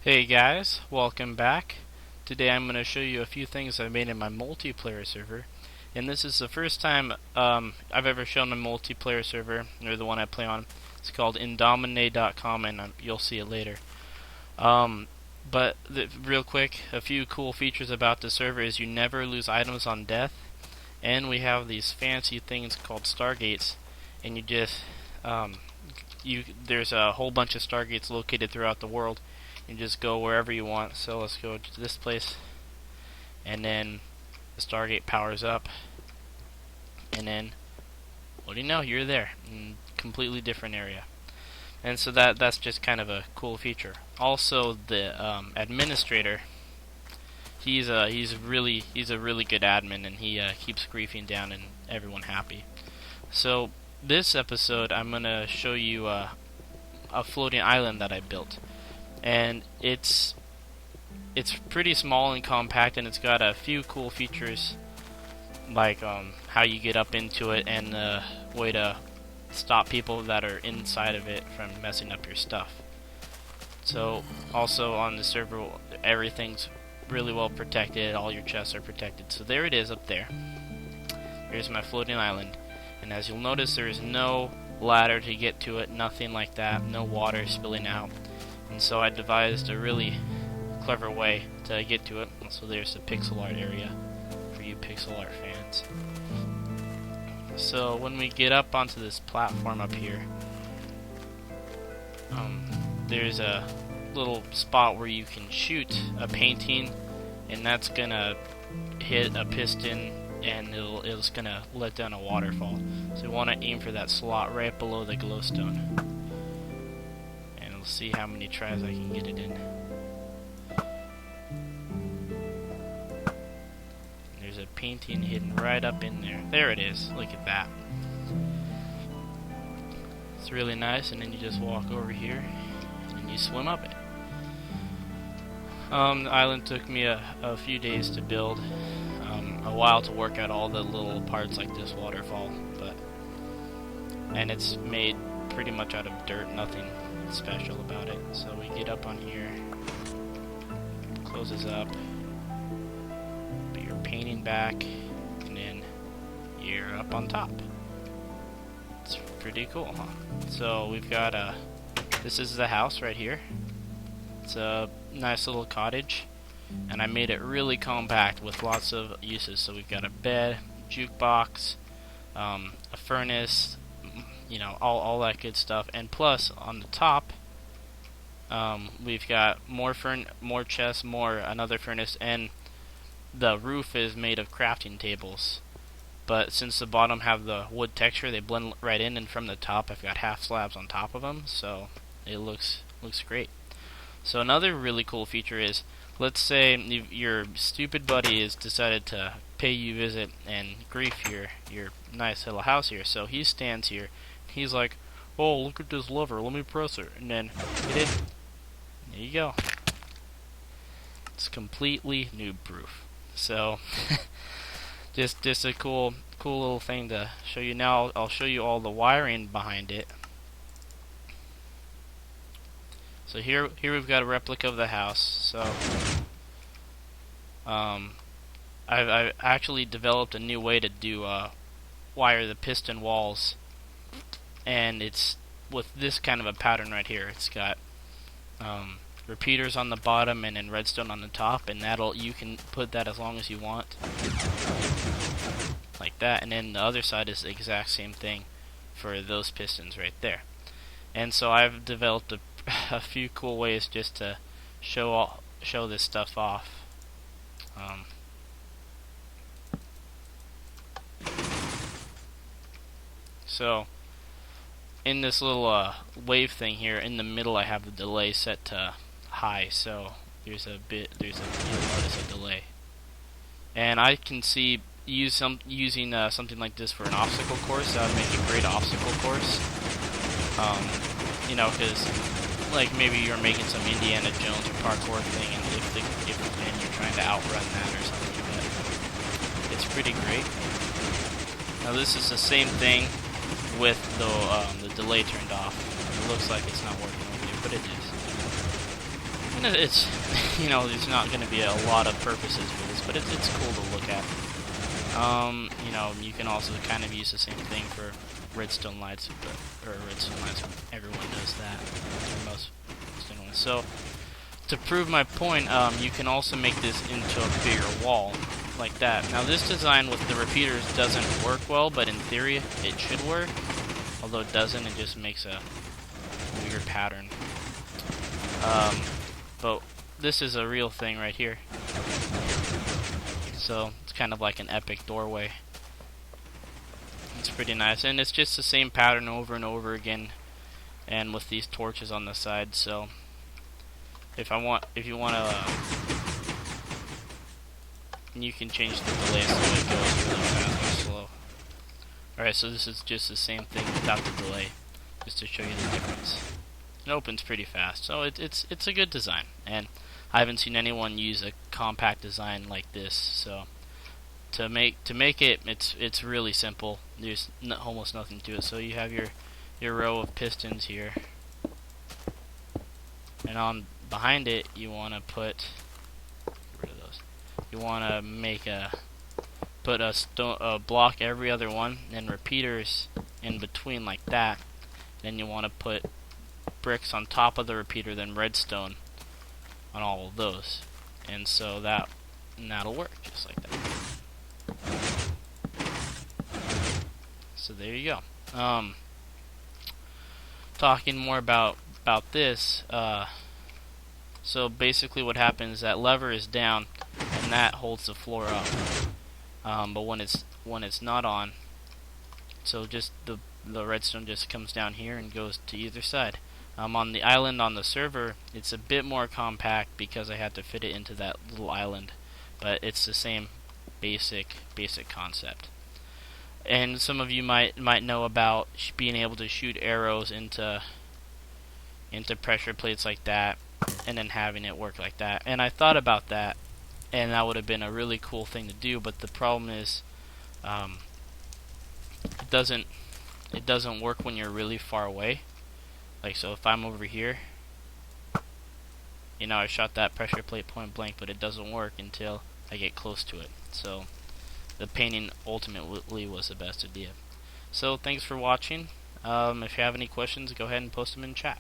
Hey guys, welcome back. Today I'm going to show you a few things I made in my multiplayer server. And this is the first time I've ever shown a multiplayer server, or the one I play on. It's called indomine.com, and you'll see it later. Real quick, a few cool features about the server is you never lose items on death. And we have these fancy things called stargates. And there's a whole bunch of stargates located throughout the world. You just go wherever you want. So let's go to this place, and then the Stargate powers up, and then what do you know? You're there in a completely different area. And so that's just kind of a cool feature. Also, the administrator, he's a really good admin, and he keeps griefing down and everyone happy. So this episode, I'm gonna show you a floating island that I built. And it's pretty small and compact, and it's got a few cool features like how you get up into it and the way to stop people that are inside of it from messing up your stuff. So also on the server, everything's really well protected. All your chests are protected. So there it is up there. Here's my floating island, and as you'll notice, there is no ladder to get to it, nothing like that, no water spilling out. And so I devised a really clever way to get to it. So there's the pixel art area for you pixel art fans. So when we get up onto this platform up here, there's a little spot where you can shoot a painting, and that's gonna hit a piston, and it's gonna let down a waterfall. So we want to aim for that slot right below the glowstone. See how many tries I can get it in. There's a painting hidden right up in there. There it is. Look at that. It's really nice, and then you just walk over here and you swim up it. The island took me a few days to build, a while to work out all the little parts like this waterfall, and it's made pretty much out of dirt, nothing special about it. So we get up on here, closes up, put your painting back, and then you're up on top. It's pretty cool, huh? So we've got this is the house right here. It's a nice little cottage, and I made it really compact with lots of uses. So we've got a bed, jukebox, a furnace, you know, all that good stuff. And plus on the top, we've got more chests, another furnace, and the roof is made of crafting tables. But since the bottom have the wood texture, they blend right in, and from the top I've got half slabs on top of them, so it looks great. So another really cool feature is, let's say your stupid buddy has decided to pay you visit and grief your nice little house here. So he stands here. He's like, "Oh, look at this lever. Let me press it," and then hit it. There you go. It's completely noob-proof. So just a cool little thing to show you. Now I'll show you all the wiring behind it. So here we've got a replica of the house. So I've actually developed a new way to do wire the piston walls. And it's with this kind of a pattern right here. It's got repeaters on the bottom and then redstone on the top, and you can put that as long as you want, like that. And then the other side is the exact same thing for those pistons right there. And so I've developed a few cool ways just to show this stuff off. So in this little wave thing here in the middle, I have the delay set to high, so you'll notice a delay. And I can see using something like this for an obstacle course. That would make a great obstacle course. You know, because like maybe you're making some Indiana Jones or parkour thing, and and you're trying to outrun that or something. But it's pretty great. Now this is the same thing with the delay turned off. It looks like it's not working over there, but it is. And it's, you know, there's not going to be a lot of purposes for this, but it's cool to look at. You know, you can also kind of use the same thing for redstone lights, or redstone lights. Everyone does that. Most redstone ones. So, to prove my point, you can also make this into a bigger wall, like that. Now, this design with the repeaters doesn't work well, but in theory, it should work. Although it doesn't, it just makes a weird pattern. But this is a real thing right here. So it's kind of like an epic doorway. It's pretty nice, and it's just the same pattern over and over again, and with these torches on the side. So if you want to, you can change the delay so it goes really fast or slow. Alright, so this is just the same thing without the delay, just to show you the difference. It opens pretty fast, so it's a good design, and I haven't seen anyone use a compact design like this. So to make it, it's really simple. There's almost nothing to it. So you have your row of pistons here, and on behind it you want to put, get rid of those. You want to put a block every other one, and repeaters in between like that. Then you want to put bricks on top of the repeater, then redstone on all of those, and so that'll work just like that. So there you go. Talking more about this. So basically, what happens is that lever is down, and that holds the floor up. But when it's not on, so just the redstone just comes down here and goes to either side. On the island on the server, it's a bit more compact because I had to fit it into that little island, but it's the same basic concept. And some of you might know about being able to shoot arrows into pressure plates like that, and then having it work like that. And I thought about that, and that would have been a really cool thing to do. But the problem is, it doesn't work when you're really far away. Like, so if I'm over here, you know, I shot that pressure plate point blank, but it doesn't work until I get close to it. So the painting ultimately was the best idea. So thanks for watching. If you have any questions, go ahead and post them in chat.